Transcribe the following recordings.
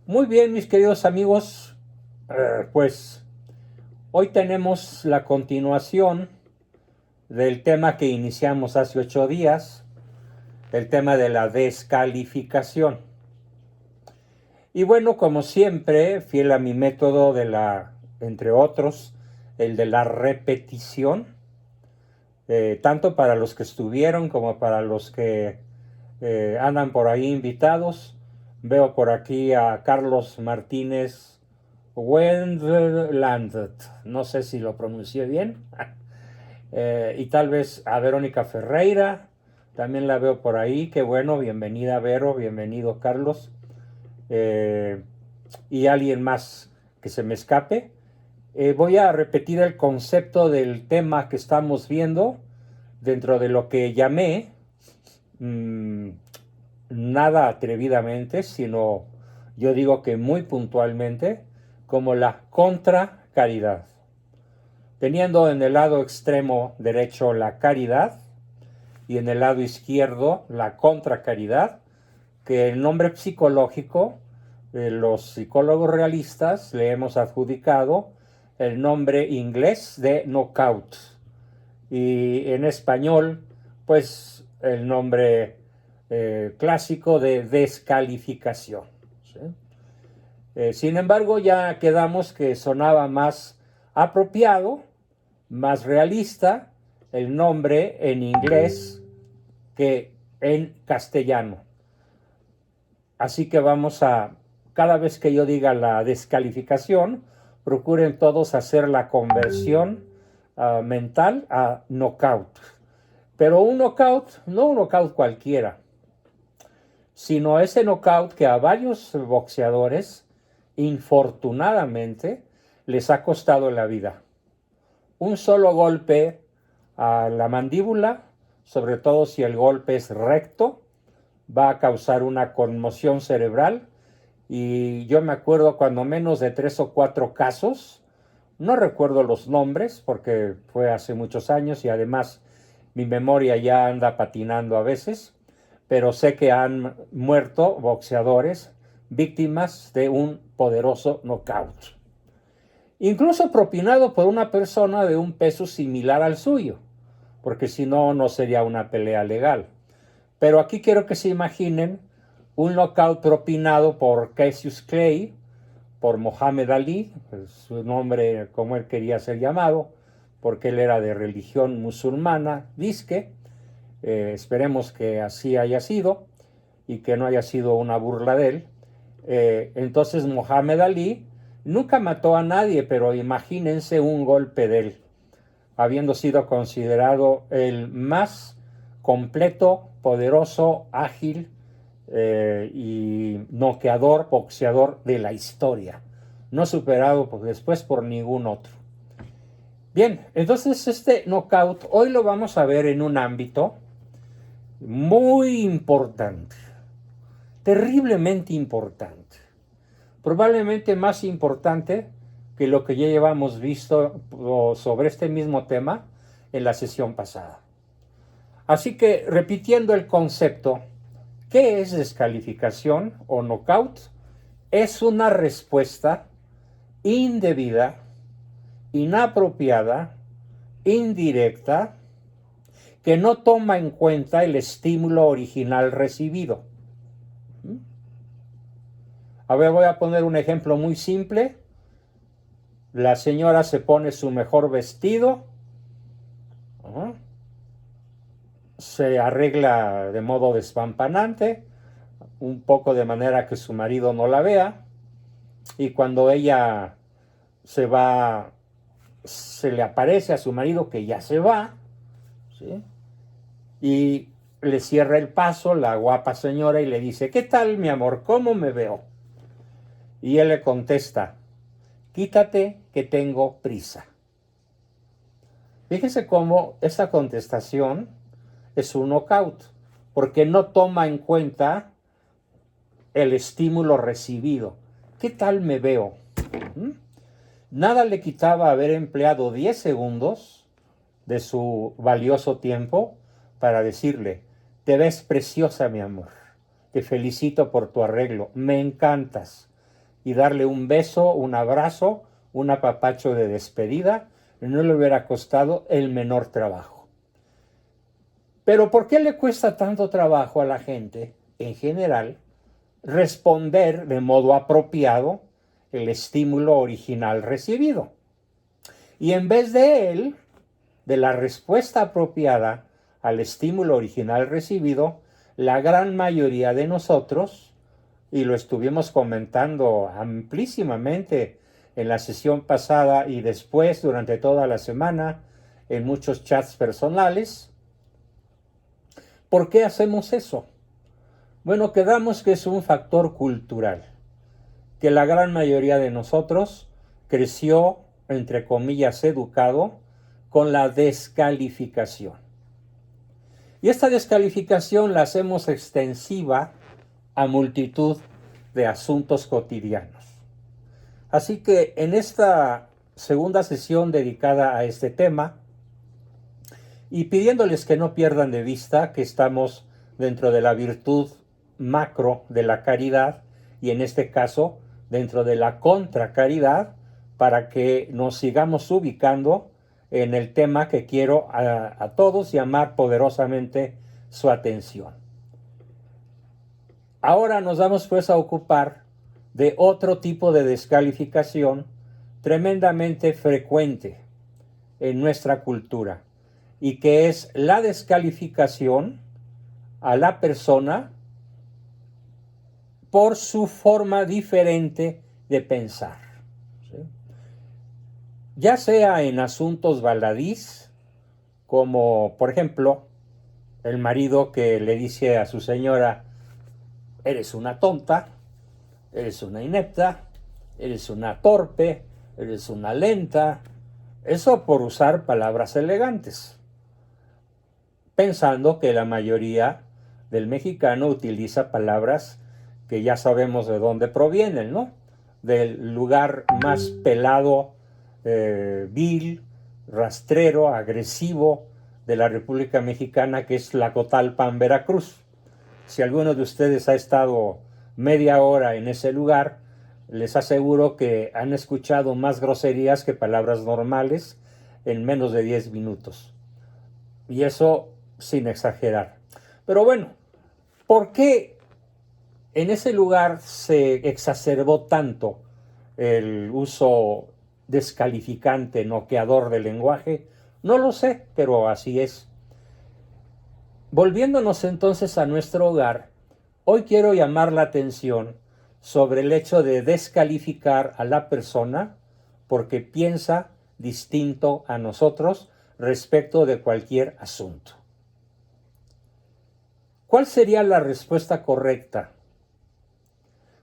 Muy bien, mis queridos amigos, pues hoy tenemos la continuación del tema que iniciamos hace 8 días, el tema de la descalificación. Y bueno, como siempre, fiel a mi método entre otros, el de la repetición, tanto para los que estuvieron como para los que andan por ahí invitados. Veo por aquí a Carlos Martínez Wendlandt, no sé si lo pronuncié bien, y tal vez a Verónica Ferreira, también la veo por ahí, qué bueno, bienvenida Vero, bienvenido Carlos, eh, y alguien más que se me escape. Voy a repetir el concepto del tema que estamos viendo dentro de lo que llamé, mmm, nada atrevidamente, sino yo digo que muy puntualmente, como la contracaridad. Teniendo en el lado extremo derecho la caridad y en el lado izquierdo la contracaridad, que el nombre psicológico, los psicólogos realistas le hemos adjudicado el nombre inglés de knockout y en español pues el nombre clásico de descalificación. ¿Sí? Sin embargo, ya quedamos que sonaba más apropiado, más realista el nombre en inglés que en castellano. Así que cada vez que yo diga la descalificación, procuren todos hacer la conversión mental a knockout. Pero un knockout, no un knockout cualquiera, sino ese knockout que a varios boxeadores, infortunadamente, les ha costado la vida. Un solo golpe a la mandíbula, sobre todo si el golpe es recto, va a causar una conmoción cerebral. Y yo me acuerdo cuando menos de 3 o 4 casos, no recuerdo los nombres porque fue hace muchos años y además mi memoria ya anda patinando a veces, pero sé que han muerto boxeadores víctimas de un poderoso knockout, incluso propinado por una persona de un peso similar al suyo, porque si no, no sería una pelea legal. Pero aquí quiero que se imaginen un knockout propinado por Cassius Clay, por Mohamed Ali, su nombre como él quería ser llamado, porque él era de religión musulmana, disque. Esperemos que así haya sido y que no haya sido una burla de él. Entonces Mohamed Ali nunca mató a nadie, pero imagínense un golpe de él, habiendo sido considerado el más completo, poderoso, ágil y noqueador boxeador de la historia, no superado después por ningún otro. Bien, entonces este knockout hoy lo vamos a ver en un ámbito muy importante, terriblemente importante, probablemente más importante que lo que ya llevamos visto sobre este mismo tema en la sesión pasada. Así que, repitiendo el concepto, ¿qué es descalificación o knockout? Es una respuesta indebida, inapropiada, indirecta, que no toma en cuenta el estímulo original recibido. A ver, voy a poner un ejemplo muy simple. La señora se pone su mejor vestido, se arregla de modo despampanante, un poco de manera que su marido no la vea, y cuando ella se le aparece a su marido que ya se va, ¿sí? Y le cierra el paso la guapa señora y le dice: ¿qué tal, mi amor? ¿Cómo me veo? Y él le contesta: quítate que tengo prisa. Fíjese cómo esta contestación es un knockout, porque no toma en cuenta el estímulo recibido. ¿Qué tal me veo? Nada le quitaba haber empleado 10 segundos de su valioso tiempo para decirle: te ves preciosa, mi amor, te felicito por tu arreglo, me encantas, y darle un beso, un abrazo, un apapacho de despedida, no le hubiera costado el menor trabajo. Pero ¿por qué le cuesta tanto trabajo a la gente, en general, responder de modo apropiado el estímulo original recibido? Y en vez de la respuesta apropiada al estímulo original recibido, la gran mayoría de nosotros, y lo estuvimos comentando amplísimamente en la sesión pasada y después durante toda la semana en muchos chats personales, ¿por qué hacemos eso? Bueno, quedamos que es un factor cultural, que la gran mayoría de nosotros creció, entre comillas, educado con la descalificación. Y esta descalificación la hacemos extensiva a multitud de asuntos cotidianos. Así que en esta segunda sesión dedicada a este tema, y pidiéndoles que no pierdan de vista que estamos dentro de la virtud macro de la caridad, y en este caso dentro de la contracaridad, para que nos sigamos ubicando en el tema que quiero a todos llamar poderosamente su atención. Ahora nos vamos pues a ocupar de otro tipo de descalificación tremendamente frecuente en nuestra cultura, y que es la descalificación a la persona por su forma diferente de pensar. ¿Sí? Ya sea en asuntos baladís, como por ejemplo el marido que le dice a su señora: eres una tonta, eres una inepta, eres una torpe, eres una lenta. Eso por usar palabras elegantes, pensando que la mayoría del mexicano utiliza palabras que ya sabemos de dónde provienen, ¿no? Del lugar más pelado, vil, rastrero, agresivo de la República Mexicana, que es Tlacotalpan, Veracruz. Si alguno de ustedes ha estado media hora en ese lugar, les aseguro que han escuchado más groserías que palabras normales en menos de 10 minutos. Y eso sin exagerar. Pero bueno, ¿por qué en ese lugar se exacerbó tanto el uso descalificante, noqueador del lenguaje? No lo sé, pero así es. Volviéndonos entonces a nuestro hogar, hoy quiero llamar la atención sobre el hecho de descalificar a la persona porque piensa distinto a nosotros respecto de cualquier asunto. ¿Cuál sería la respuesta correcta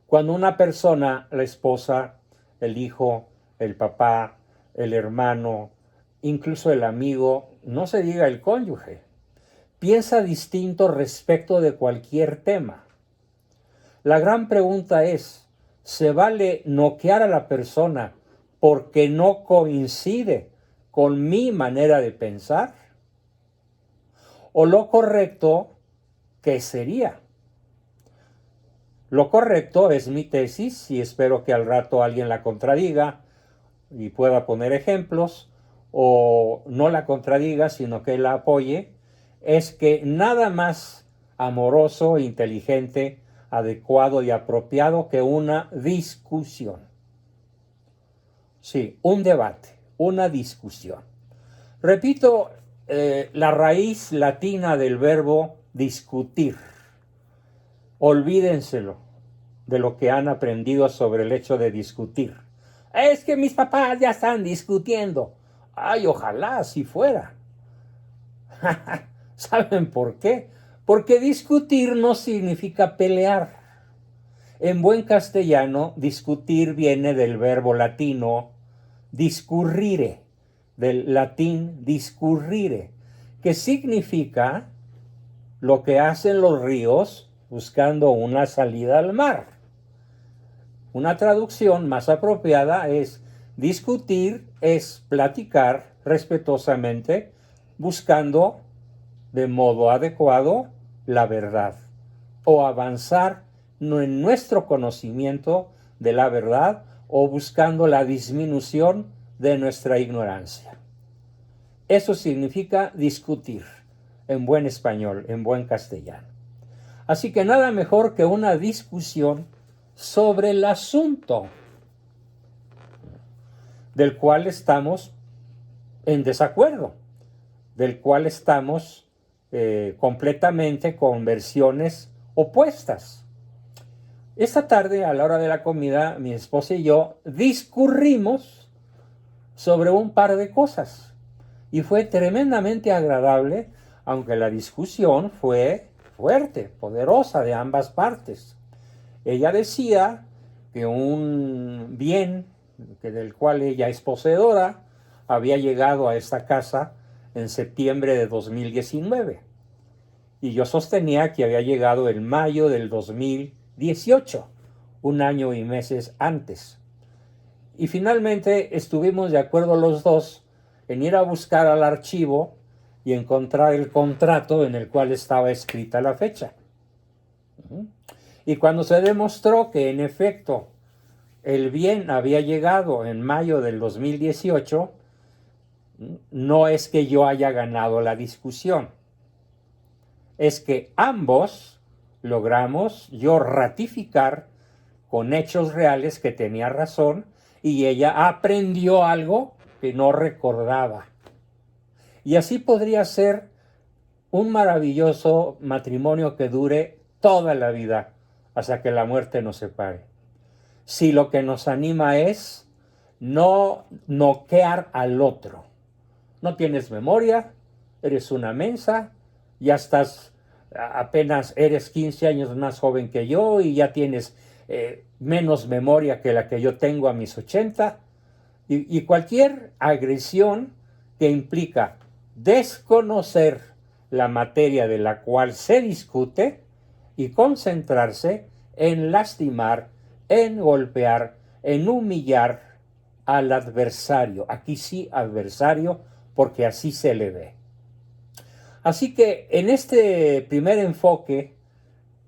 cuando una persona, la esposa, el hijo, el papá, el hermano, incluso el amigo, no se diga el cónyuge, piensa distinto respecto de cualquier tema? La gran pregunta es, ¿se vale noquear a la persona porque no coincide con mi manera de pensar? ¿O lo correcto qué sería? Lo correcto es mi tesis, y espero que al rato alguien la contradiga y pueda poner ejemplos, o no la contradiga, sino que la apoye, es que nada más amoroso, inteligente, adecuado y apropiado que una discusión. Sí, un debate, una discusión. Repito, la raíz latina del verbo discutir. Olvídenselo de lo que han aprendido sobre el hecho de discutir. Es que mis papás ya están discutiendo. Ay, ojalá así fuera. ¿Saben por qué? Porque discutir no significa pelear. En buen castellano, discutir viene del verbo latino discurrire, del latín discurrire, que significa lo que hacen los ríos buscando una salida al mar. Una traducción más apropiada es: discutir es platicar respetuosamente, buscando de modo adecuado la verdad, o avanzar en nuestro conocimiento de la verdad o buscando la disminución de nuestra ignorancia. Eso significa discutir, en buen español, en buen castellano. Así que nada mejor que una discusión sobre el asunto del cual estamos en desacuerdo, del cual estamos completamente con versiones opuestas. Esta tarde, a la hora de la comida, mi esposa y yo discurrimos sobre un par de cosas y fue tremendamente agradable, aunque la discusión fue fuerte, poderosa de ambas partes. Ella decía que un bien del cual ella es poseedora había llegado a esta casa en septiembre de 2019 y yo sostenía que había llegado en mayo del 2018, un año y meses antes. Y finalmente estuvimos de acuerdo los dos en ir a buscar al archivo y encontrar el contrato en el cual estaba escrita la fecha. Y cuando se demostró que en efecto el bien había llegado en mayo del 2018, no es que yo haya ganado la discusión, es que ambos logramos yo ratificar con hechos reales que tenía razón y ella aprendió algo que no recordaba. Y así podría ser un maravilloso matrimonio que dure toda la vida hasta que la muerte nos separe. Si lo que nos anima es no noquear al otro. No tienes memoria, eres una mensa, ya estás, apenas eres 15 años más joven que yo y ya tienes menos memoria que la que yo tengo a mis 80. Y cualquier agresión que implica desconocer la materia de la cual se discute y concentrarse en lastimar, en golpear, en humillar al adversario. Aquí sí, adversario, porque así se le ve. Así que en este primer enfoque,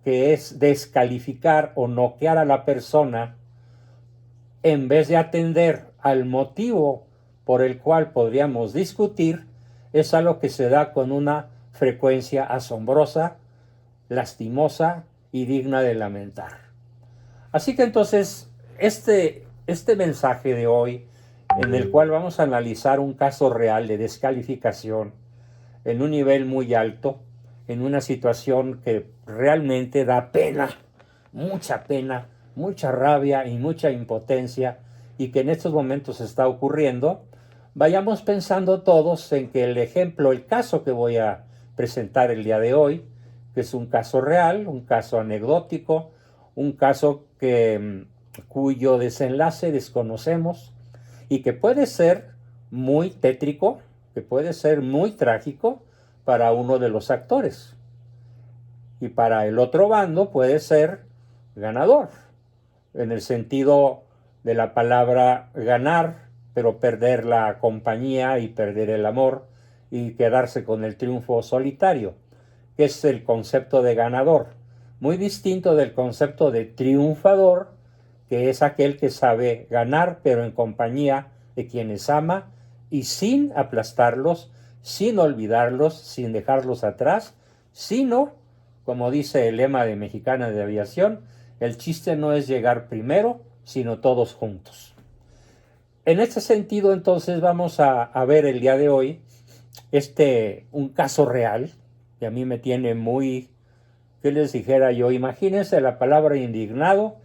que es descalificar o noquear a la persona, en vez de atender al motivo por el cual podríamos discutir, es algo que se da con una frecuencia asombrosa, lastimosa y digna de lamentar. Así que entonces, este mensaje de hoy, en el cual vamos a analizar un caso real de descalificación en un nivel muy alto, en una situación que realmente da pena, mucha rabia y mucha impotencia, y que en estos momentos está ocurriendo, vayamos pensando todos en que el caso que voy a presentar el día de hoy, que es un caso real, un caso anecdótico, un caso cuyo desenlace desconocemos y que puede ser muy tétrico, que puede ser muy trágico para uno de los actores. Y para el otro bando puede ser ganador, en el sentido de la palabra ganar, pero perder la compañía y perder el amor y quedarse con el triunfo solitario, que es el concepto de ganador, muy distinto del concepto de triunfador, que es aquel que sabe ganar, pero en compañía de quienes ama y sin aplastarlos, sin olvidarlos, sin dejarlos atrás, sino, como dice el lema de Mexicana de Aviación, el chiste no es llegar primero, sino todos juntos. En este sentido, entonces, vamos a ver el día de hoy un caso real que a mí me tiene muy, ¿qué les dijera yo? Imagínense la palabra indignado,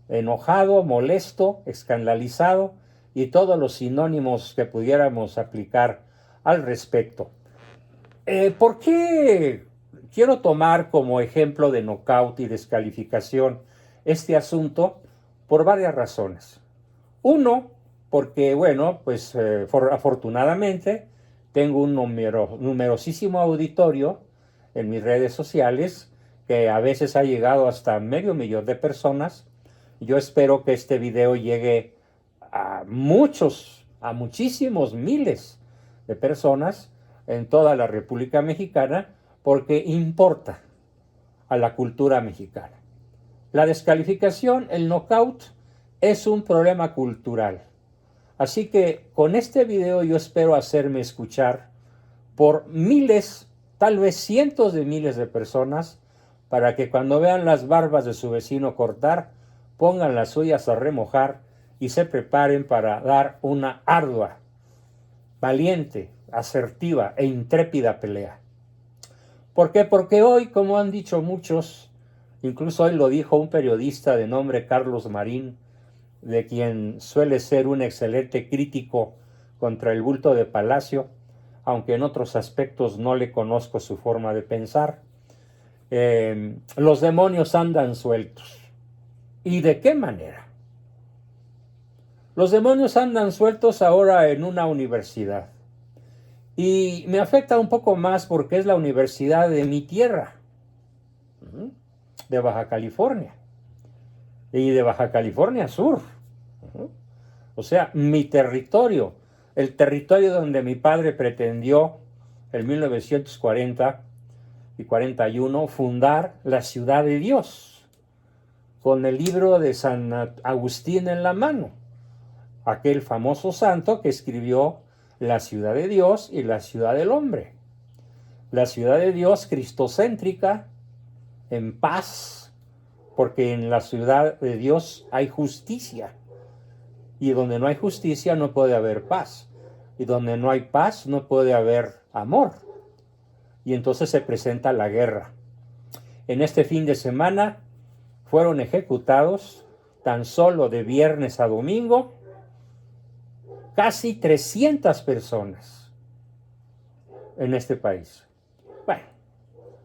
enojado, molesto, escandalizado y todos los sinónimos que pudiéramos aplicar al respecto. ¿Por qué quiero tomar como ejemplo de nocaut y descalificación este asunto? Por varias razones. Uno, porque, bueno, pues afortunadamente tengo un numerosísimo auditorio en mis redes sociales que a veces ha llegado hasta 500,000 de personas. Yo espero que este video llegue a muchísimos miles de personas en toda la República Mexicana, porque importa a la cultura mexicana. La descalificación, el knockout, es un problema cultural. Así que con este video yo espero hacerme escuchar por miles, tal vez cientos de miles de personas, para que cuando vean las barbas de su vecino cortar, pongan las suyas a remojar y se preparen para dar una ardua, valiente, asertiva e intrépida pelea. ¿Por qué? Porque hoy, como han dicho muchos, incluso hoy lo dijo un periodista de nombre Carlos Marín, de quien suele ser un excelente crítico contra el bulto de Palacio, aunque en otros aspectos no le conozco su forma de pensar. Los demonios andan sueltos. ¿Y de qué manera? Los demonios andan sueltos ahora en una universidad. Y me afecta un poco más porque es la universidad de mi tierra, de Baja California. Y de Baja California Sur. O sea, mi territorio, el territorio donde mi padre pretendió en 1940 y 41 fundar la Ciudad de Dios, con el libro de San Agustín en la mano, aquel famoso santo que escribió la Ciudad de Dios y la Ciudad del Hombre. La Ciudad de Dios cristocéntrica, en paz, porque en la Ciudad de Dios hay justicia. Y donde no hay justicia no puede haber paz. Y donde no hay paz no puede haber amor. Y entonces se presenta la guerra. En este fin de semana fueron ejecutados, tan solo de viernes a domingo, casi 300 personas en este país. Bueno,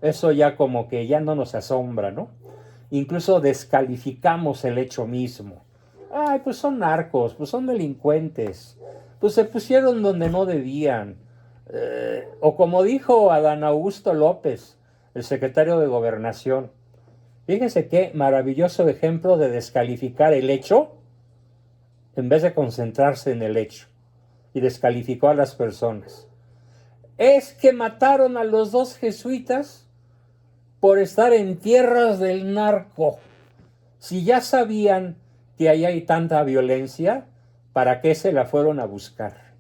eso ya como que ya no nos asombra, ¿no? Incluso descalificamos el hecho mismo. Ay, pues son narcos, pues son delincuentes, pues se pusieron donde no debían. O como dijo Adán Augusto López, el secretario de Gobernación, fíjense qué maravilloso ejemplo de descalificar el hecho en vez de concentrarse en el hecho, y descalificó a las personas. Es que mataron a los 2 jesuitas por estar en tierras del narco. Si ya sabían que ahí hay tanta violencia, ¿para qué se la fueron a buscar?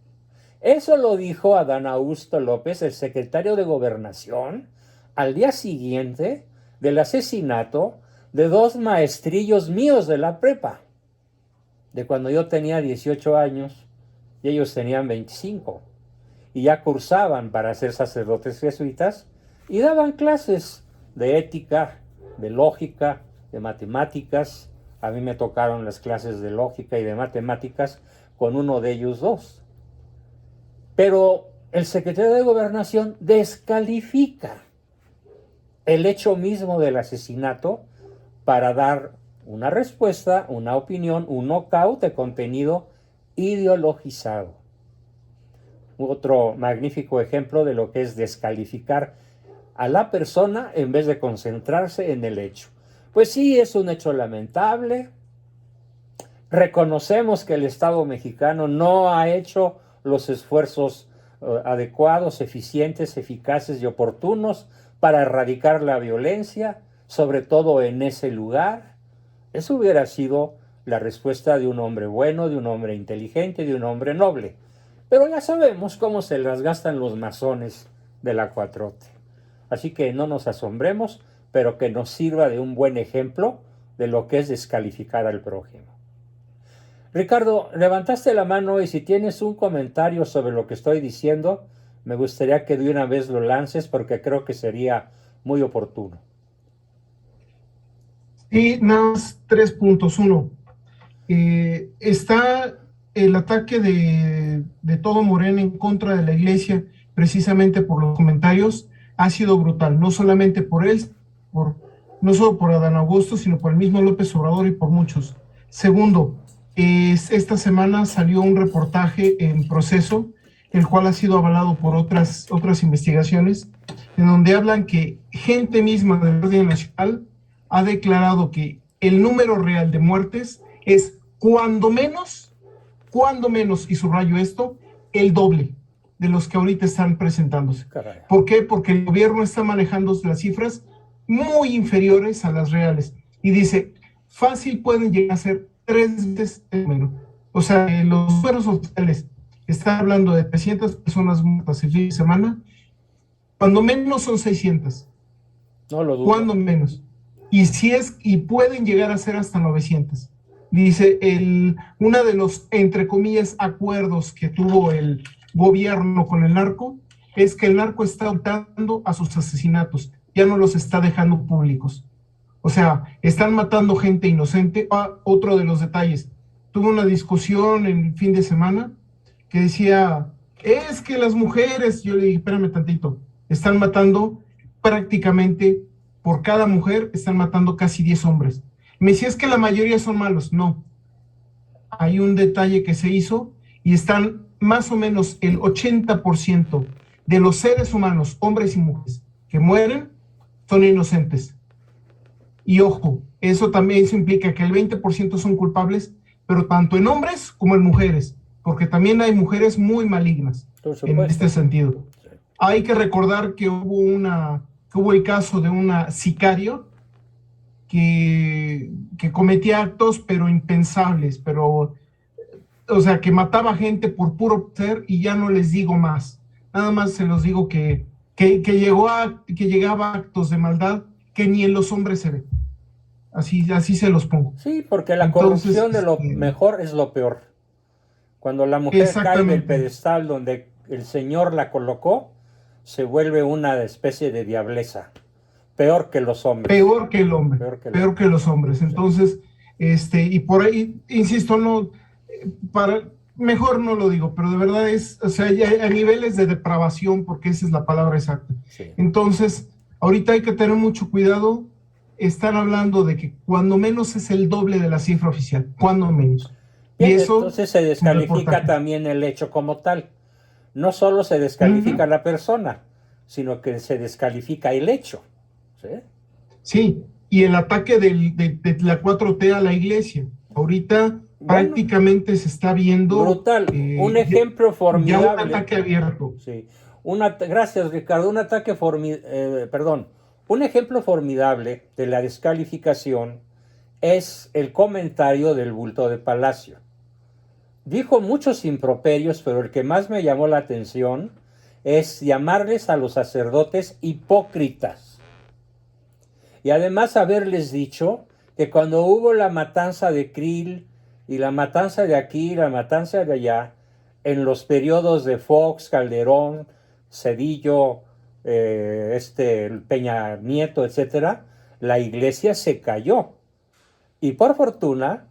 Eso lo dijo Adán Augusto López, el secretario de Gobernación, al día siguiente del asesinato de 2 maestrillos míos de la prepa, de cuando yo tenía 18 años y ellos tenían 25, y ya cursaban para ser sacerdotes jesuitas y daban clases de ética, de lógica, de matemáticas. A mí me tocaron las clases de lógica y de matemáticas con uno de ellos 2. Pero el secretario de Gobernación descalifica el hecho mismo del asesinato para dar una respuesta, una opinión, un knockout de contenido ideologizado. Otro magnífico ejemplo de lo que es descalificar a la persona en vez de concentrarse en el hecho. Pues sí, es un hecho lamentable. Reconocemos que el Estado mexicano no ha hecho los esfuerzos adecuados, eficientes, eficaces y oportunos para erradicar la violencia, sobre todo en ese lugar. Eso hubiera sido la respuesta de un hombre bueno, de un hombre inteligente, de un hombre noble. Pero ya sabemos cómo se las gastan los masones de la 4T. Así que no nos asombremos, pero que nos sirva de un buen ejemplo de lo que es descalificar al prójimo. Ricardo, levantaste la mano y si tienes un comentario sobre lo que estoy diciendo, me gustaría que de una vez lo lances porque creo que sería muy oportuno. Sí, nada más 3 puntos. Uno, está el ataque de todo Morena en contra de la iglesia, precisamente por los comentarios, ha sido brutal, no solamente por él, no solo por Adán Augusto, sino por el mismo López Obrador y por muchos. Segundo, esta semana salió un reportaje en Proceso, el cual ha sido avalado por otras investigaciones, en donde hablan que gente misma de la Guardia Nacional ha declarado que el número real de muertes es cuando menos, y subrayo esto, el doble de los que ahorita están presentándose. Caray. ¿Por qué? Porque el gobierno está manejando las cifras muy inferiores a las reales. Y dice, fácil pueden llegar a ser 3 veces el número. O sea, los números oficiales están hablando de 300 personas muertas el fin de semana, cuando menos son 600, No lo dudo. cuando menos. Y pueden llegar a ser hasta 900. Dice, una de los, entre comillas, acuerdos que tuvo el gobierno con el narco es que el narco está optando a sus asesinatos, ya no los está dejando públicos. O sea, están matando gente inocente. Otro de los detalles, tuve una discusión en el fin de semana que decía, es que las mujeres, yo le dije, espérame tantito, están matando prácticamente por cada mujer, están matando casi 10 hombres. Me decía, es que la mayoría son malos. No, hay un detalle que se hizo y están más o menos el 80% de los seres humanos, hombres y mujeres, que mueren son inocentes. Y ojo, eso implica que el 20% son culpables, pero tanto en hombres como en mujeres, porque también hay mujeres muy malignas Por en este supuesto. sentido. Sí. Hay que recordar que hubo el caso de una sicario que cometía actos pero impensables, o sea, que mataba gente por puro ser, y ya no les digo más. Nada más se los digo que llegaba a actos de maldad que ni en los hombres se ve. Así se los pongo. Sí, porque la Entonces, corrupción de lo mejor es lo peor. Cuando la mujer cae del exactamente, pedestal donde el Señor la colocó, se vuelve una especie de diableza. Peor que los hombres. peor que el hombre, Peor que el peor hombre. que los hombres. Sí. Entonces, y por ahí, insisto, no, mejor no lo digo, pero de verdad o sea, ya a niveles de depravación, porque esa es la palabra exacta. Sí. Entonces, ahorita hay que tener mucho cuidado. Están hablando de que cuando menos es el doble de la cifra oficial, cuando menos. Y Bien, eso, entonces se un descalifica reportaje. también el hecho como tal. No solo se descalifica a Ujú. la persona, sino que se descalifica el hecho. ¿Sí? Sí, y el ataque de la 4T a la iglesia. Ahorita Bueno, prácticamente se está viendo brutal. Un ejemplo ya un formidable. ataque abierto. Sí. Gracias, Ricardo. Perdón. Un ejemplo formidable de la descalificación es el comentario del bulto de Palacio. Dijo muchos improperios, pero el que más me llamó la atención es llamarles a los sacerdotes hipócritas. Y además haberles dicho que cuando hubo la matanza de Krill y la matanza de aquí y la matanza de allá, en los periodos de Fox, Calderón, Cedillo, Peña Nieto, etcétera, la iglesia se cayó. Y por fortuna,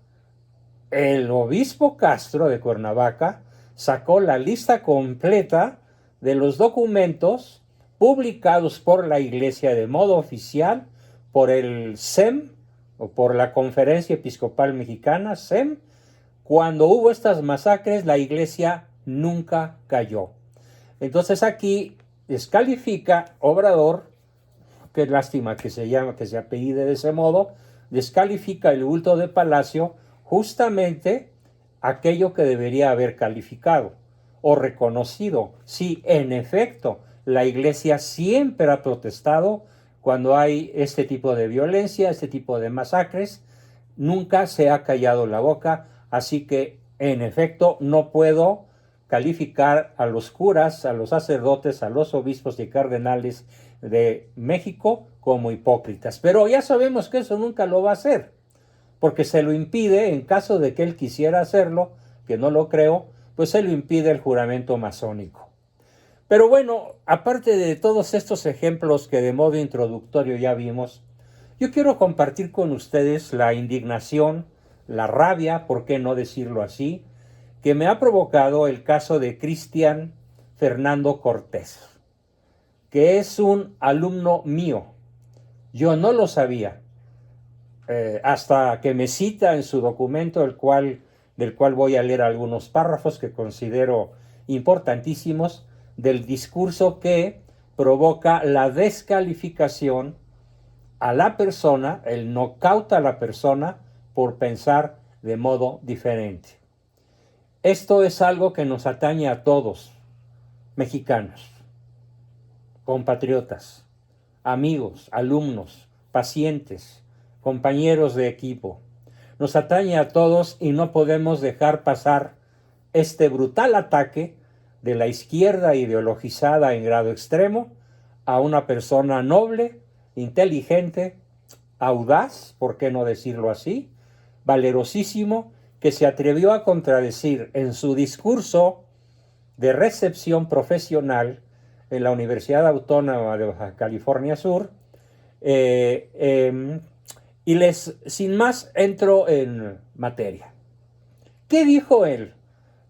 el obispo Castro de Cuernavaca sacó la lista completa de los documentos publicados por la iglesia de modo oficial por el SEM o por la Conferencia Episcopal Mexicana, SEM. Cuando hubo estas masacres, la iglesia nunca cayó. Entonces aquí descalifica Obrador, qué lástima que se apellide de ese modo, descalifica el bulto de Palacio, justamente aquello que debería haber calificado o reconocido. Sí, en efecto, la iglesia siempre ha protestado cuando hay este tipo de violencia, este tipo de masacres, nunca se ha callado la boca, así que en efecto no puedo calificar a los curas, a los sacerdotes, a los obispos y cardenales de México como hipócritas. Pero ya sabemos que eso nunca lo va a hacer, porque se lo impide, en caso de que él quisiera hacerlo, que no lo creo, pues se lo impide el juramento masónico. Pero bueno, aparte de todos estos ejemplos que de modo introductorio ya vimos, yo quiero compartir con ustedes la indignación, la rabia, por qué no decirlo así, que me ha provocado el caso de Cristian Fernando Cortés, que es un alumno mío. Yo no lo sabía, hasta que me cita en su documento, del cual voy a leer algunos párrafos que considero importantísimos, del discurso que provoca la descalificación a la persona, el knockout a la persona por pensar de modo diferente. Esto es algo que nos atañe a todos, mexicanos, compatriotas, amigos, alumnos, pacientes, compañeros de equipo, nos atañe a todos y no podemos dejar pasar este brutal ataque de la izquierda ideologizada en grado extremo a una persona noble, inteligente, audaz, ¿por qué no decirlo así?, valerosísimo, que se atrevió a contradecir en su discurso de recepción profesional en la Universidad Autónoma de Baja California Sur, y sin más entro en materia. ¿Qué dijo él?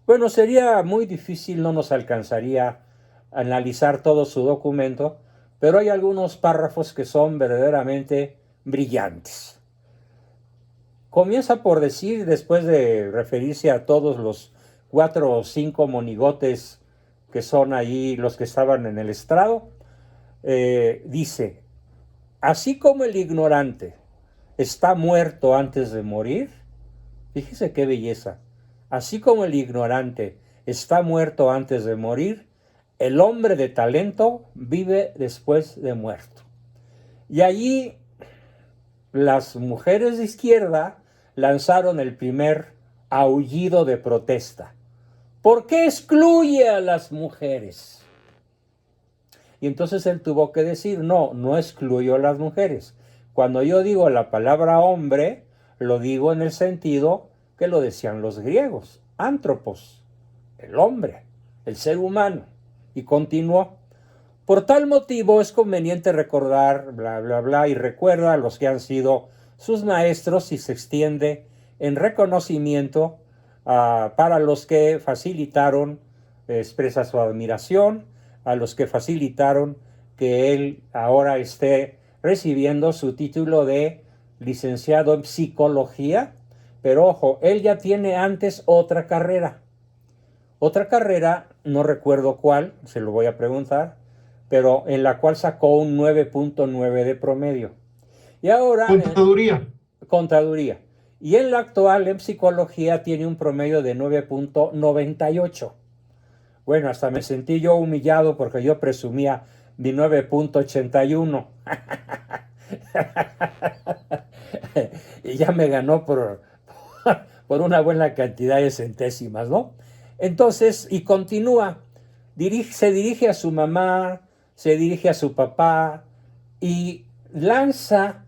Bueno, sería muy difícil, no nos alcanzaría a analizar todo su documento, pero hay algunos párrafos que son verdaderamente brillantes. Comienza por decir, después de referirse a todos los 4 o 5 monigotes que son ahí los que estaban en el estrado, dice, así como el ignorante está muerto antes de morir, fíjese qué belleza, así como el ignorante está muerto antes de morir, el hombre de talento vive después de muerto. Y allí las mujeres de izquierda lanzaron el primer aullido de protesta. ¿Por qué excluye a las mujeres? Y entonces él tuvo que decir, no excluyo a las mujeres. Cuando yo digo la palabra hombre, lo digo en el sentido que lo decían los griegos, antropos, el hombre, el ser humano. Y continuó, por tal motivo es conveniente recordar, bla, bla, bla, y recuerda a los que han sido sus maestros y se extiende en reconocimiento para los que facilitaron, expresa su admiración, a los que facilitaron que él ahora esté recibiendo su título de licenciado en psicología, pero ojo, él ya tiene antes otra carrera, no recuerdo cuál, se lo voy a preguntar, pero en la cual sacó un 9.9 de promedio. Y ahora... Contaduría. Y en la actual, en psicología, tiene un promedio de 9.98. Bueno, hasta me sentí yo humillado porque yo presumía mi 9.81. Y ya me ganó por una buena cantidad de centésimas, ¿no? Entonces, y continúa, se dirige a su mamá, se dirige a su papá y lanza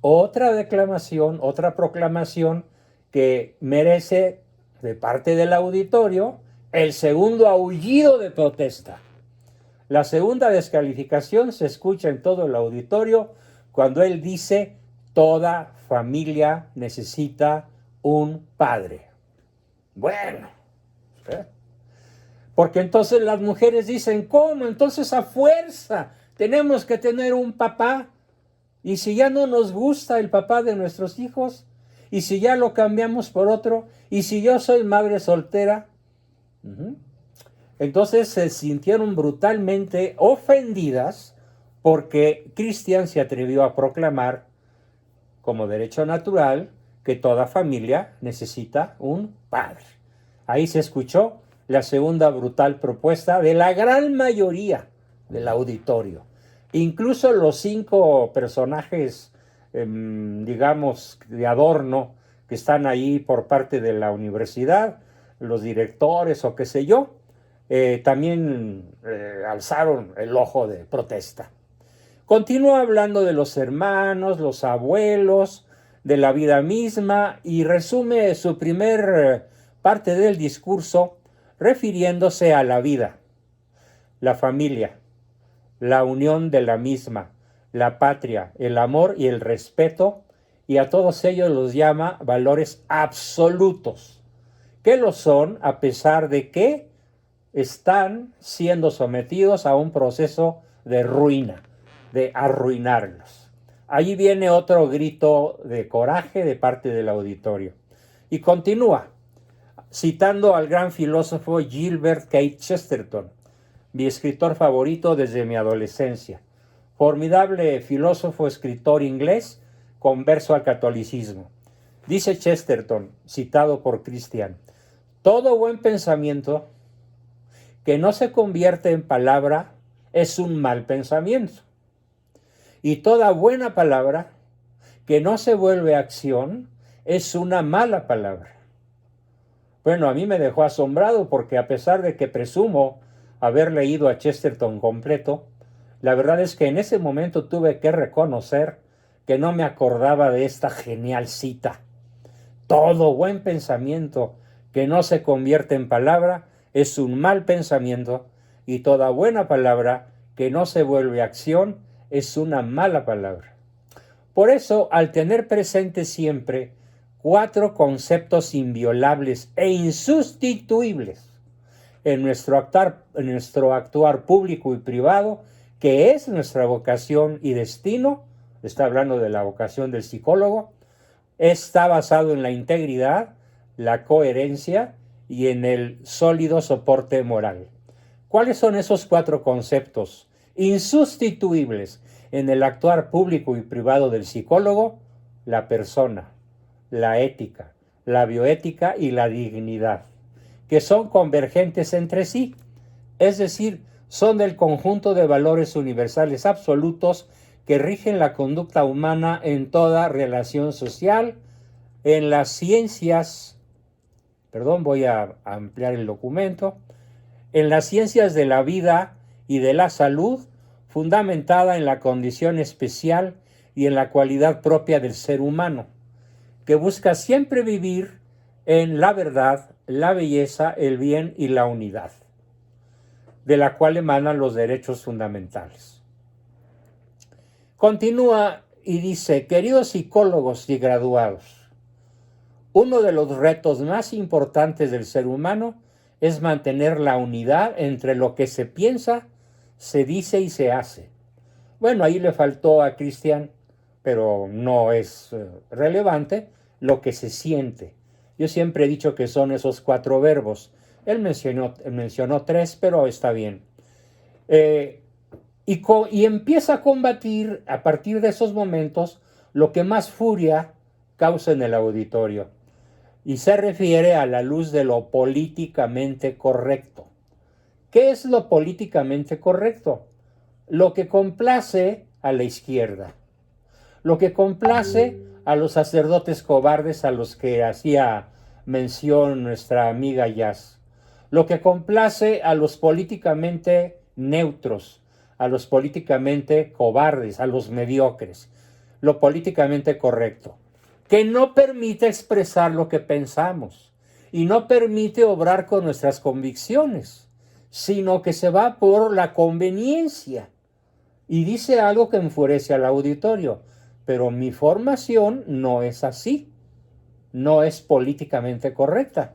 otra declamación, otra proclamación que merece de parte del auditorio el segundo aullido de protesta. La segunda descalificación se escucha en todo el auditorio cuando él dice, toda familia necesita un padre. Bueno, porque entonces las mujeres dicen, ¿cómo? Entonces a fuerza tenemos que tener un papá. Y si ya no nos gusta el papá de nuestros hijos, y si ya lo cambiamos por otro, y si yo soy madre soltera, entonces se sintieron brutalmente ofendidas porque Cristian se atrevió a proclamar como derecho natural que toda familia necesita un padre. Ahí se escuchó la segunda brutal propuesta de la gran mayoría del auditorio. Incluso los 5 personajes, digamos, de adorno que están ahí por parte de la universidad, los directores o qué sé yo, también alzaron el ojo de protesta. Continúa hablando de los hermanos, los abuelos, de la vida misma y resume su primer parte del discurso refiriéndose a la vida, la familia, la unión de la misma, la patria, el amor y el respeto, y a todos ellos los llama valores absolutos, que lo son a pesar de que están siendo sometidos a un proceso de ruina, de arruinarlos. Allí viene otro grito de coraje de parte del auditorio. Y continúa, citando al gran filósofo Gilbert K. Chesterton, mi escritor favorito desde mi adolescencia. Formidable filósofo, escritor inglés, converso al catolicismo. Dice Chesterton, citado por Cristian, todo buen pensamiento que no se convierte en palabra es un mal pensamiento. Y toda buena palabra que no se vuelve acción es una mala palabra. Bueno, a mí me dejó asombrado porque a pesar de que presumo haber leído a Chesterton completo, la verdad es que en ese momento tuve que reconocer que no me acordaba de esta genial cita. Todo buen pensamiento que no se convierte en palabra es un mal pensamiento, y toda buena palabra que no se vuelve acción es una mala palabra. Por eso, al tener presente siempre 4 conceptos inviolables e insustituibles en nuestro actuar público y privado, que es nuestra vocación y destino, está hablando de la vocación del psicólogo, está basado en la integridad, la coherencia y en el sólido soporte moral. ¿Cuáles son esos 4 conceptos insustituibles en el actuar público y privado del psicólogo? La persona, la ética, la bioética y la dignidad, que son convergentes entre sí, es decir, son del conjunto de valores universales absolutos que rigen la conducta humana en toda relación social. En las ciencias, voy a ampliar el documento, en las ciencias de la vida y de la salud, fundamentada en la condición especial y en la cualidad propia del ser humano, que busca siempre vivir en la verdad, la belleza, el bien y la unidad, de la cual emanan los derechos fundamentales. Continúa y dice: queridos psicólogos y graduados, uno de los retos más importantes del ser humano es mantener la unidad entre lo que se piensa, se dice y se hace. Bueno, ahí le faltó a Christian, pero no es relevante, lo que se siente. Yo siempre he dicho que son esos 4 verbos. Él mencionó 3, pero está bien. Y empieza a combatir a partir de esos momentos lo que más furia causa en el auditorio. Y se refiere a la luz de lo políticamente correcto. ¿Qué es lo políticamente correcto? Lo que complace a la izquierda, lo que complace a los sacerdotes cobardes a los que hacía mención nuestra amiga Jazz, lo que complace a los políticamente neutros, a los políticamente cobardes, a los mediocres, lo políticamente correcto, que no permite expresar lo que pensamos y no permite obrar con nuestras convicciones, sino que se va por la conveniencia y dice algo que enfurece al auditorio. Pero mi formación no es así, no es políticamente correcta.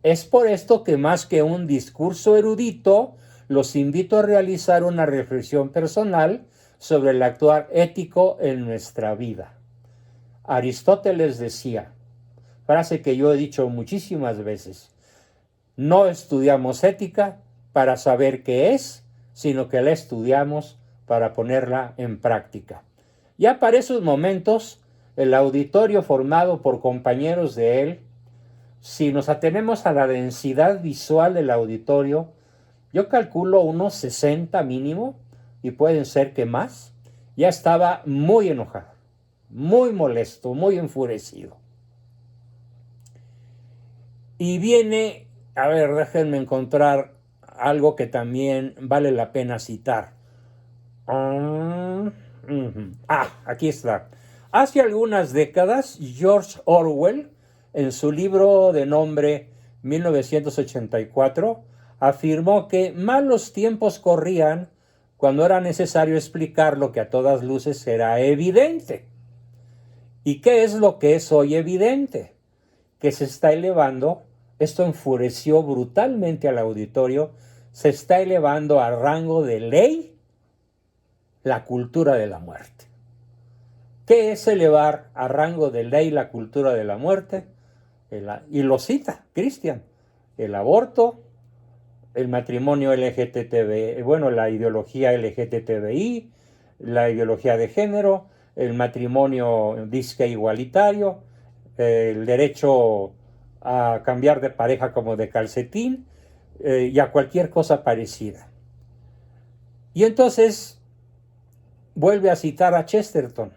Es por esto que más que un discurso erudito, los invito a realizar una reflexión personal sobre el actuar ético en nuestra vida. Aristóteles decía, frase que yo he dicho muchísimas veces: no estudiamos ética para saber qué es, sino que la estudiamos para ponerla en práctica. Ya para esos momentos, el auditorio formado por compañeros de él, si nos atenemos a la densidad visual del auditorio, yo calculo unos 60 mínimo, y pueden ser que más, ya estaba muy enojado, muy molesto, muy enfurecido. Y viene, a ver, déjenme encontrar algo que también vale la pena citar. Aquí está. Hace algunas décadas, George Orwell, en su libro de nombre 1984, afirmó que malos tiempos corrían cuando era necesario explicar lo que a todas luces era evidente. ¿Y qué es lo que es hoy evidente? Que se está elevando, esto enfureció brutalmente al auditorio, se está elevando a rango de ley la cultura de la muerte. ¿Qué es elevar a rango de ley la cultura de la muerte? Y lo cita Christian: el aborto, el matrimonio LGTBI, la ideología LGTBI, la ideología de género, el matrimonio disque igualitario, el derecho a cambiar de pareja como de calcetín, y a cualquier cosa parecida. Y entonces vuelve a citar a Chesterton.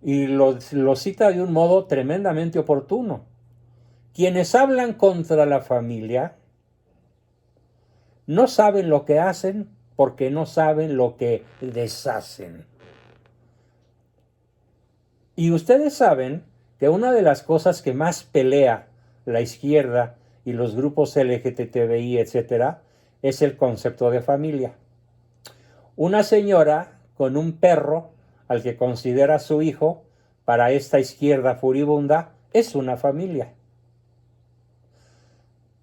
y lo cita de un modo tremendamente oportuno. Quienes hablan contra la familia no saben lo que hacen porque no saben lo que deshacen. Y ustedes saben que una de las cosas que más pelea la izquierda y los grupos LGTBI, etcétera, es el concepto de familia. Una señora con un perro al que considera su hijo, para esta izquierda furibunda, es una familia.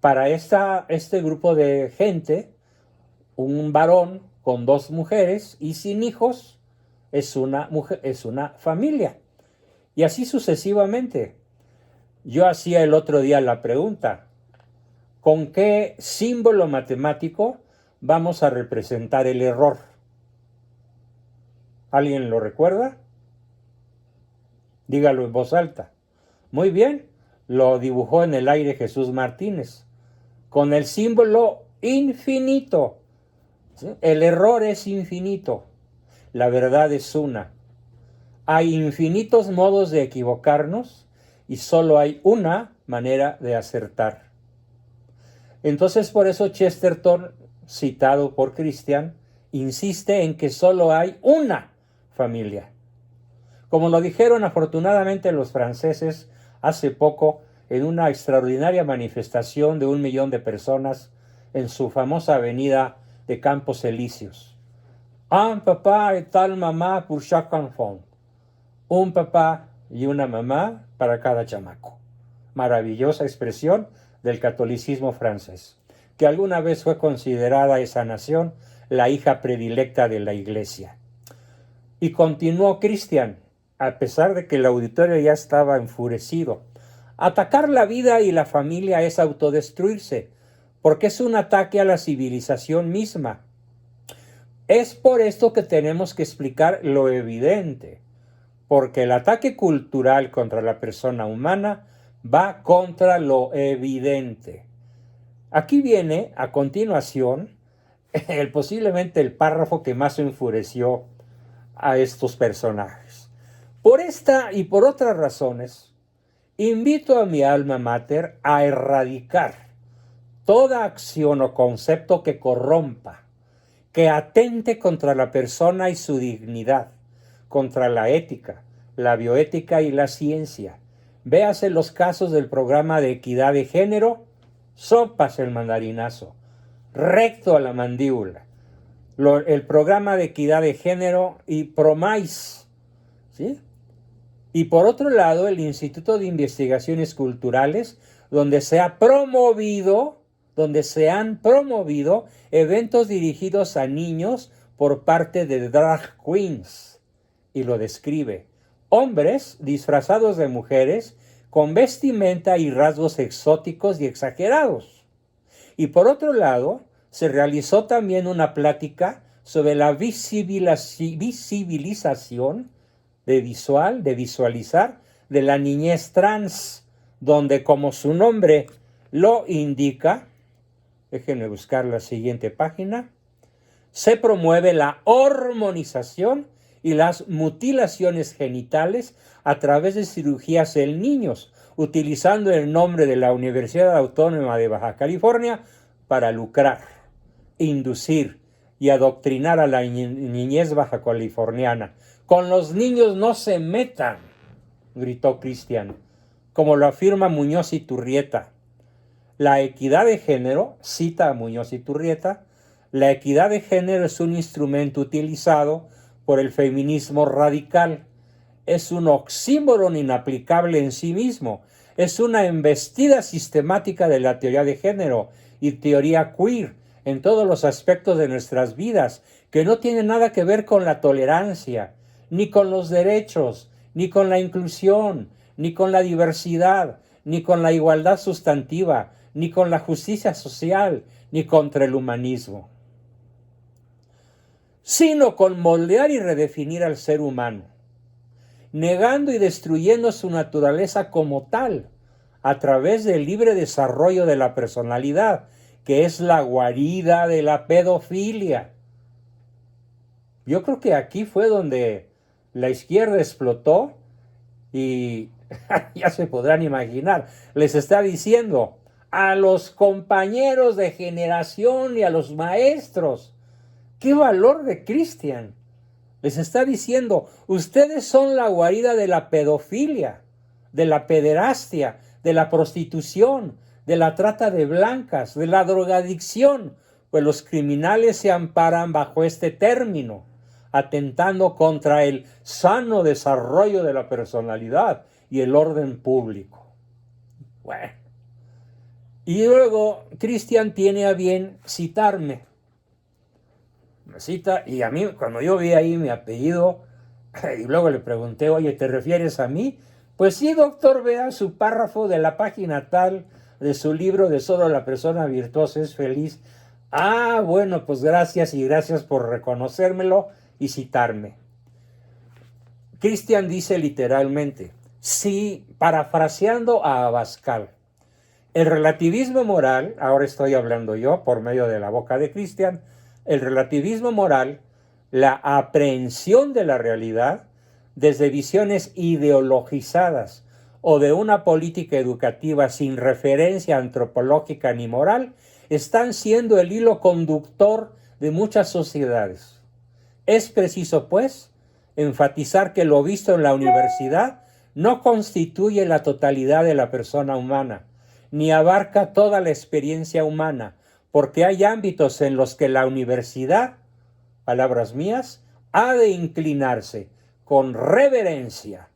Para este grupo de gente, un varón con 2 mujeres y sin hijos es una familia. Y así sucesivamente. Yo hacía el otro día la pregunta, ¿con qué símbolo matemático vamos a representar el error? ¿Alguien lo recuerda? Dígalo en voz alta. Muy bien, lo dibujó en el aire Jesús Martínez, con el símbolo infinito. ¿Sí? El error es infinito, la verdad es una. Hay infinitos modos de equivocarnos y solo hay una manera de acertar. Entonces, por eso Chesterton, citado por Christian, insiste en que solo hay una familia. Como lo dijeron afortunadamente los franceses hace poco en una extraordinaria manifestación de 1 millón de personas en su famosa avenida de Campos Elíseos. Un papá et tal mamá pour chaque enfant. Un papá y una mamá para cada chamaco. Maravillosa expresión del catolicismo francés, que alguna vez fue considerada esa nación la hija predilecta de la Iglesia. Y continuó Christian, a pesar de que el auditorio ya estaba enfurecido. Atacar la vida y la familia es autodestruirse, porque es un ataque a la civilización misma. Es por esto que tenemos que explicar lo evidente, porque el ataque cultural contra la persona humana va contra lo evidente. Aquí viene, a continuación, posiblemente el párrafo que más enfureció a estos personajes. Por esta y por otras razones, invito a mi alma mater a erradicar toda acción o concepto que corrompa, que atente contra la persona y su dignidad, contra la ética, la bioética y la ciencia. Véase los casos del programa de equidad de género, sopas el mandarinazo, recto a la mandíbula. El programa de equidad de género y PROMAIS, ¿sí? Y por otro lado, el Instituto de Investigaciones Culturales, donde se han promovido eventos dirigidos a niños por parte de drag queens. Y lo describe. Hombres disfrazados de mujeres con vestimenta y rasgos exóticos y exagerados. Y por otro lado, se realizó también una plática sobre la visibilización de visualizar de la niñez trans, donde, como su nombre lo indica, déjenme buscar la siguiente página, se promueve la hormonización y las mutilaciones genitales a través de cirugías en niños, utilizando el nombre de la Universidad Autónoma de Baja California para lucrar, inducir y adoctrinar a la niñez baja californiana. Con los niños no se metan, gritó Christian, como lo afirma Muñoz y Turrieta. La equidad de género, cita a Muñoz y Turrieta, la equidad de género es un instrumento utilizado por el feminismo radical. Es un oxímoron inaplicable en sí mismo. Es una embestida sistemática de la teoría de género y teoría queer en todos los aspectos de nuestras vidas, que no tiene nada que ver con la tolerancia, ni con los derechos, ni con la inclusión, ni con la diversidad, ni con la igualdad sustantiva, ni con la justicia social, ni contra el humanismo, sino con moldear y redefinir al ser humano, negando y destruyendo su naturaleza como tal, a través del libre desarrollo de la personalidad, que es la guarida de la pedofilia. Yo creo que aquí fue donde la izquierda explotó Y ya se podrán imaginar, les está diciendo a los compañeros de generación y a los maestros, qué valor de Cristian. Les está diciendo, ustedes son la guarida de la pedofilia, de la pederastia, de la prostitución, de la trata de blancas, de la drogadicción, pues los criminales se amparan bajo este término, atentando contra el sano desarrollo de la personalidad y el orden público. Bueno, y luego Cristian tiene a bien citarme. Me cita, y a mí, cuando yo vi ahí mi apellido, y luego le pregunté, oye, ¿te refieres a mí? Pues sí, doctor, vea su párrafo de la página tal de su libro de Solo la persona virtuosa es feliz. Ah, bueno, pues gracias y gracias por reconocérmelo y citarme. Cristian dice literalmente, sí, parafraseando a Abascal, el relativismo moral, ahora estoy hablando yo por medio de la boca de Cristian, el relativismo moral, la aprehensión de la realidad desde visiones ideologizadas o de una política educativa sin referencia antropológica ni moral, están siendo el hilo conductor de muchas sociedades. Es preciso, pues, enfatizar que lo visto en la universidad no constituye la totalidad de la persona humana, ni abarca toda la experiencia humana, porque hay ámbitos en los que la universidad, palabras mías, ha de inclinarse con reverencia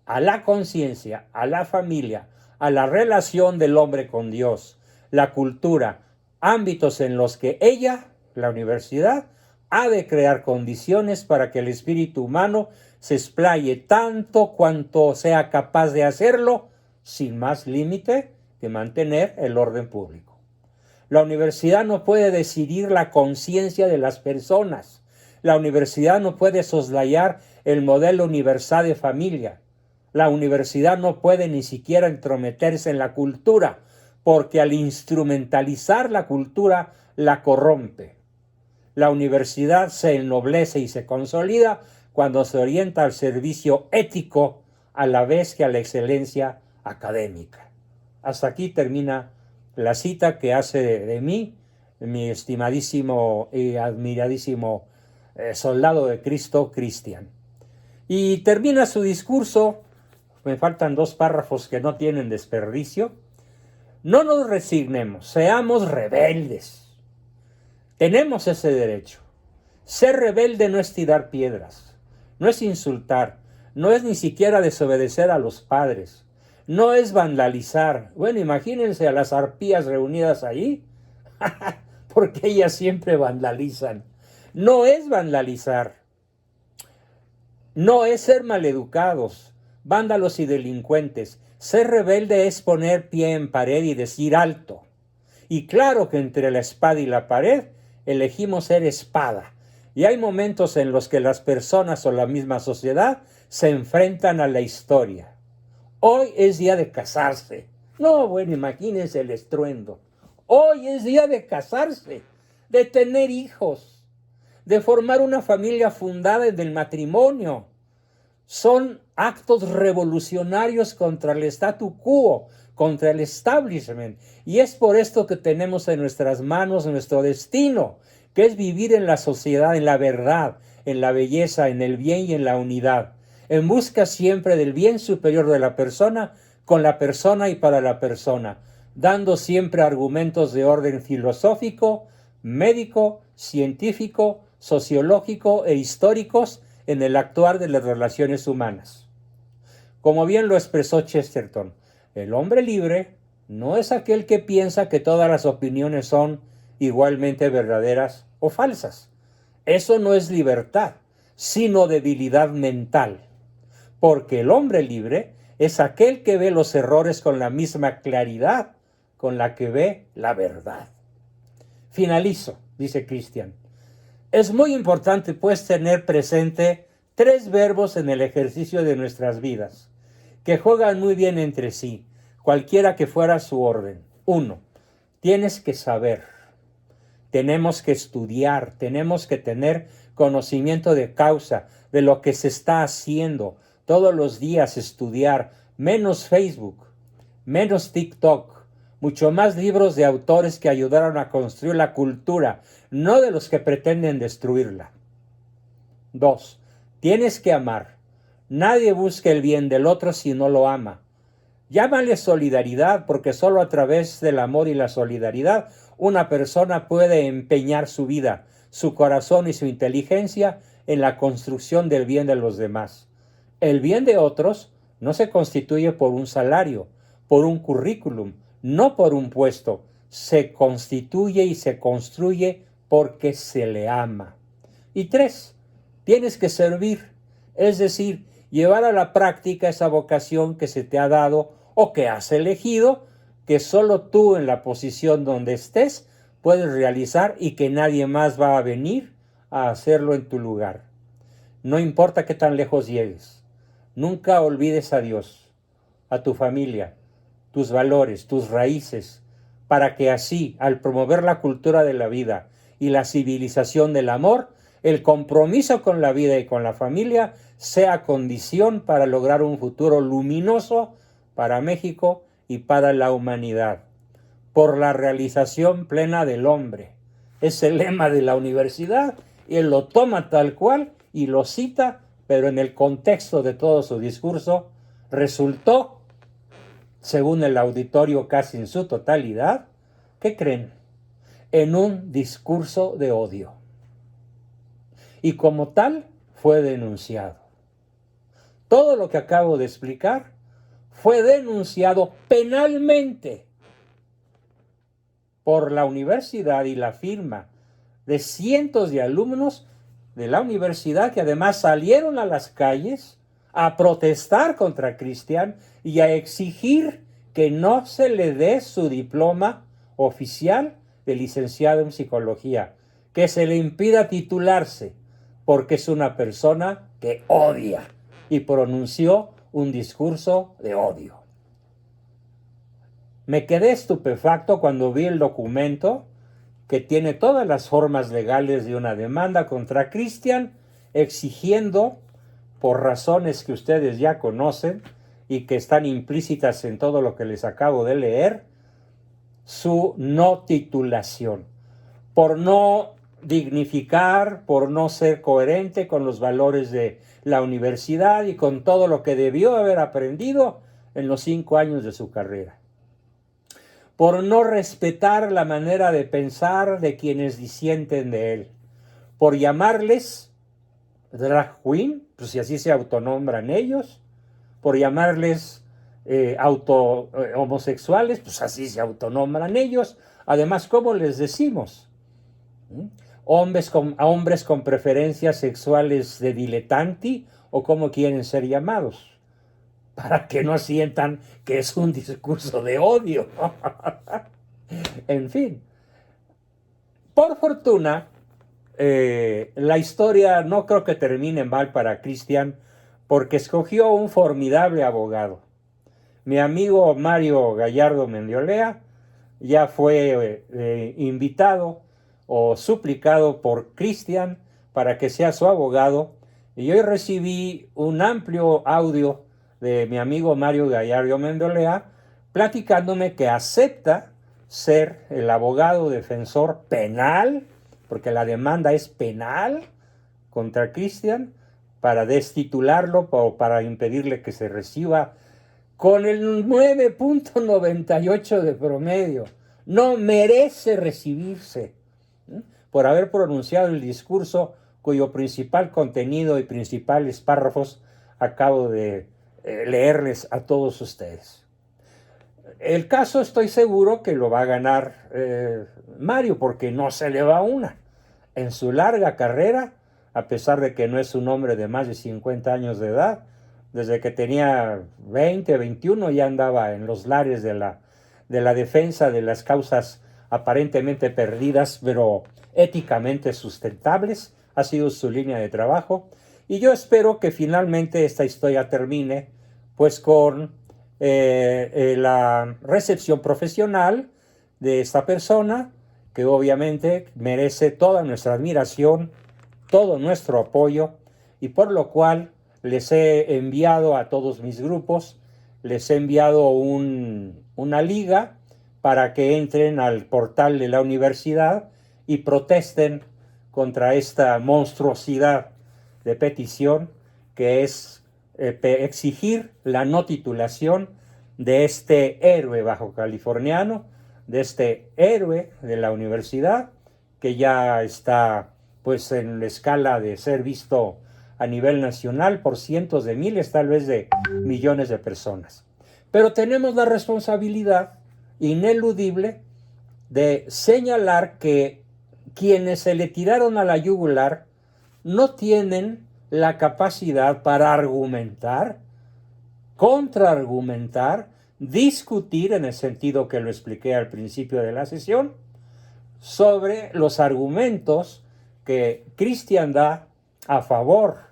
a la conciencia, a la familia, a la relación del hombre con Dios, la cultura, ámbitos en los que ella, la universidad, ha de crear condiciones para que el espíritu humano se explaye tanto cuanto sea capaz de hacerlo, sin más límite que mantener el orden público. La universidad no puede decidir la conciencia de las personas. La universidad no puede soslayar el modelo universal de familia. La universidad no puede ni siquiera entrometerse en la cultura, porque al instrumentalizar la cultura la corrompe. La universidad se ennoblece y se consolida cuando se orienta al servicio ético a la vez que a la excelencia académica. Hasta aquí termina la cita que hace de mí mi estimadísimo y admiradísimo soldado de Cristo, Cristian. Y termina su discurso, me faltan 2 párrafos que no tienen desperdicio. No nos resignemos, seamos rebeldes. Tenemos ese derecho. Ser rebelde no es tirar piedras, no es insultar, no es ni siquiera desobedecer a los padres, no es vandalizar. Bueno, imagínense a las arpías reunidas ahí, porque ellas siempre vandalizan. No es vandalizar, no es ser maleducados, vándalos y delincuentes. Ser rebelde es poner pie en pared y decir alto. Y claro que entre la espada y la pared elegimos ser espada. Y hay momentos en los que las personas o la misma sociedad se enfrentan a la historia. Hoy es día de casarse. No, bueno, imagínense el estruendo. Hoy es día de casarse, de tener hijos, de formar una familia fundada en el matrimonio. Son actos revolucionarios contra el statu quo, contra el establishment. Y es por esto que tenemos en nuestras manos nuestro destino, que es vivir en la sociedad, en la verdad, en la belleza, en el bien y en la unidad, en busca siempre del bien superior de la persona, con la persona y para la persona, dando siempre argumentos de orden filosófico, médico, científico, sociológico e históricos en el actuar de las relaciones humanas. Como bien lo expresó Chesterton, el hombre libre no es aquel que piensa que todas las opiniones son igualmente verdaderas o falsas. Eso no es libertad, sino debilidad mental. Porque el hombre libre es aquel que ve los errores con la misma claridad con la que ve la verdad. Finalizo, dice Cristian. Es muy importante, pues, tener presente 3 verbos en el ejercicio de nuestras vidas, que juegan muy bien entre sí, cualquiera que fuera su orden. 1. Tienes que saber. Tenemos que estudiar, tenemos que tener conocimiento de causa, de lo que se está haciendo, todos los días estudiar, menos Facebook, menos TikTok, mucho más libros de autores que ayudaron a construir la cultura, no de los que pretenden destruirla. 2. Tienes que amar. Nadie busca el bien del otro si no lo ama. Llámale solidaridad, porque solo a través del amor y la solidaridad una persona puede empeñar su vida, su corazón y su inteligencia en la construcción del bien de los demás. El bien de otros no se constituye por un salario, por un currículum, no por un puesto. Se constituye y se construye porque se le ama. Y 3, tienes que servir, es decir, llevar a la práctica esa vocación que se te ha dado o que has elegido, que solo tú en la posición donde estés puedes realizar y que nadie más va a venir a hacerlo en tu lugar. No importa qué tan lejos llegues, nunca olvides a Dios, a tu familia, tus valores, tus raíces, para que así, al promover la cultura de la vida y la civilización del amor, el compromiso con la vida y con la familia sea condición para lograr un futuro luminoso para México y para la humanidad. Por la realización plena del hombre. Es el lema de la universidad y él lo toma tal cual y lo cita, pero en el contexto de todo su discurso resultó, según el auditorio casi en su totalidad, ¿qué creen? En un discurso de odio. Y como tal fue denunciado. Todo lo que acabo de explicar fue denunciado penalmente por la universidad y la firma de cientos de alumnos de la universidad que además salieron a las calles a protestar contra Cristian y a exigir que no se le dé su diploma oficial de licenciado en psicología, que se le impida titularse porque es una persona que odia y pronunció un discurso de odio. Me quedé estupefacto cuando vi el documento que tiene todas las formas legales de una demanda contra Cristian, exigiendo, por razones que ustedes ya conocen y que están implícitas en todo lo que les acabo de leer, su no titulación, por no dignificar, por no ser coherente con los valores de la universidad y con todo lo que debió haber aprendido en los 5 años de su carrera, por no respetar la manera de pensar de quienes disienten de él, por llamarles drag queen, pues si así se autonombran ellos, por llamarles homosexuales, pues así se autonombran ellos. Además, ¿cómo les decimos? Hombres con preferencias sexuales de diletanti, o cómo quieren ser llamados, para que no sientan que es un discurso de odio. En fin, por fortuna, la historia no creo que termine mal para Cristian, porque escogió un formidable abogado. Mi amigo Mario Gallardo Mendiolea ya fue invitado o suplicado por Cristian para que sea su abogado, y hoy recibí un amplio audio de mi amigo Mario Gallardo Mendiolea platicándome que acepta ser el abogado defensor penal, porque la demanda es penal contra Cristian, para destitularlo o para impedirle que se reciba con el 9.98 de promedio. No merece recibirse por haber pronunciado el discurso cuyo principal contenido y principales párrafos acabo de leerles a todos ustedes. El caso estoy seguro que lo va a ganar Mario, porque no se le va una. En su larga carrera, a pesar de que no es un hombre de más de 50 años de edad, desde que tenía 20, 21 ya andaba en los lares de la defensa de las causas aparentemente perdidas, pero éticamente sustentables. Ha sido su línea de trabajo, y yo espero que finalmente esta historia termine pues con la recepción profesional de esta persona, que obviamente merece toda nuestra admiración, todo nuestro apoyo, y por lo cual les he enviado a todos mis grupos, les he enviado una liga para que entren al portal de la universidad y protesten contra esta monstruosidad de petición que es exigir la no titulación de este héroe bajo californiano, de este héroe de la universidad, que ya está pues en la escala de ser visto a nivel nacional por cientos de miles, tal vez de millones de personas. Pero tenemos la responsabilidad ineludible de señalar que quienes se le tiraron a la yugular no tienen la capacidad para argumentar, contraargumentar, discutir en el sentido que lo expliqué al principio de la sesión, sobre los argumentos que Cristian da a favor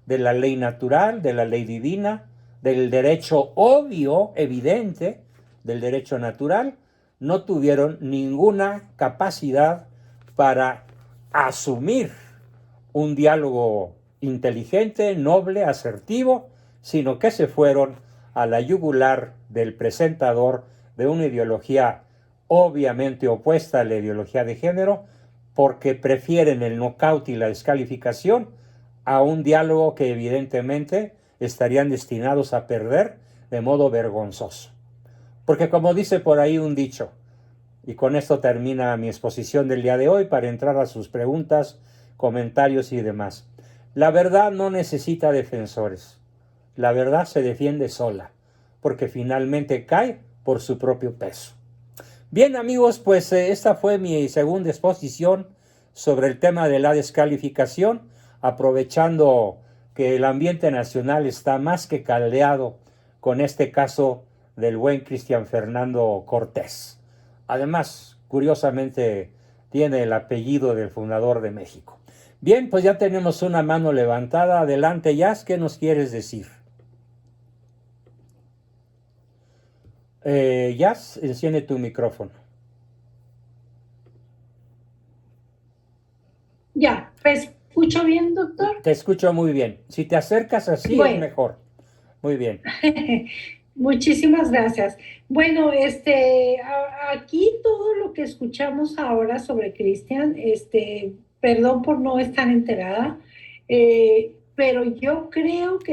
de la ley natural, de la ley divina, del derecho obvio, evidente, del derecho natural. No tuvieron ninguna capacidad para asumir un diálogo inteligente, noble, asertivo, sino que se fueron a la yugular del presentador de una ideología obviamente opuesta a la ideología de género, porque prefieren el nocaut y la descalificación a un diálogo que evidentemente estarían destinados a perder de modo vergonzoso. Porque como dice por ahí un dicho, y con esto termina mi exposición del día de hoy para entrar a sus preguntas, comentarios y demás. La verdad no necesita defensores. La verdad se defiende sola, porque finalmente cae por su propio peso. Bien, amigos, pues esta fue mi segunda exposición sobre el tema de la descalificación, aprovechando que el ambiente nacional está más que caldeado con este caso del buen Cristian Fernando Cortés. Además, curiosamente, tiene el apellido del fundador de México. Bien, pues ya tenemos una mano levantada. Adelante, Jazz, ¿qué nos quieres decir? Jazz, enciende tu micrófono. Ya, ¿me escucho bien, doctor? Te escucho muy bien. Si te acercas así, bueno, es mejor. Muy bien. Muchísimas gracias. Bueno, aquí todo lo que escuchamos ahora sobre Cristian, perdón por no estar enterada, pero yo creo que